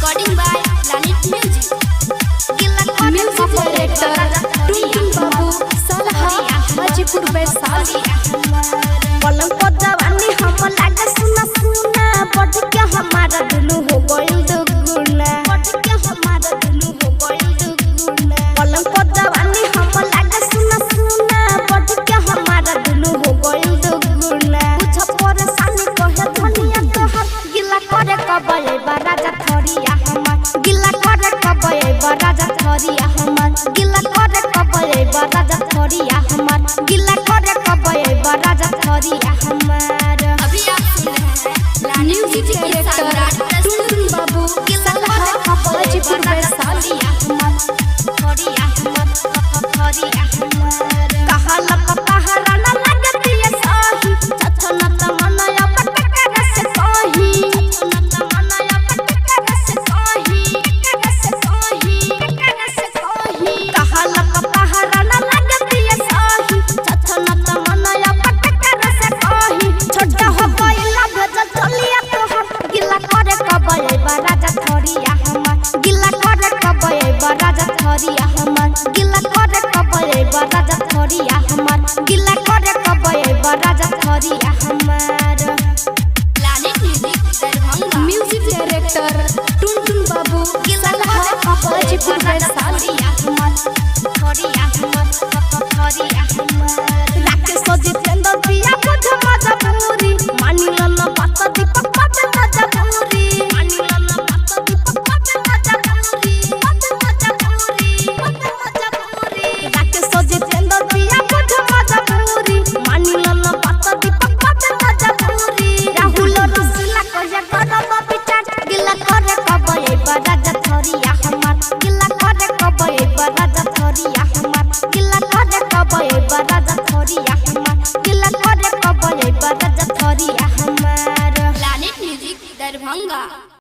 recording by Planet Music. Music director Tuntun Babu Salha Hajipur Vaishali. पलंग पर जवानी हम लागे सुना सुना बढ़ के हमारा दुनू हो गइल दुगुना बढ़ के हमारा दुनू हो गइल दुगुना। पलंग पर जवानी हम लागे सुना सुना बढ़ के हमारा दुनू हो गइल दुगुना। कुछ परेशानी कहे धनिया तोहर गिला करे कबे राजा थरिया हमर गिला करे कबे राजा थरिया हमर गिला करे कबे राजा थरिया हमर गिला करे कबे राजा थरिया हमर। अभी आप सुन रहे हैं म्यूजिक डायरेक्टर टुनटुन बाबू सलहा हाजीपुर वैशाली। कहला पहाड़ा न लगती है सही छछन त मनया पटकर से सही छछन त मनया पटकर से सही कहला पहाड़ा न लगती है सही छछन त मनया पटकर से सही। छोटा हो गइला भेज चलिया तोहर गिला करे कबे राजा थरिया हमर गिला करे कबे राजा थरिया हमर गिला करे कबे राजा थरिया हमर गिला करे कबे राजा थरिया हमर। Planet Music Darbhanga. Music director Tuntun Babu Salha Hajipur Vaishali. Rakesh Jitendra पिया बुझ मजबूरी मानिल न बात दीपक बात मजबूरी मानिल न बात दीपक बात मजबूरी राकेश जितेंद्र पिया बुझ मजबूरी मानिल न बात दीपक बात मजबूरी। राहुल रसीला कया करब विचार गिला करे कबे राजा थरिया हमर गिला करे कबे राजा थरिया हमर गिला करे कबे राजा थरिया हमर गिला करे कबे राजा थरिया हमर। Planet Music Darbhanga.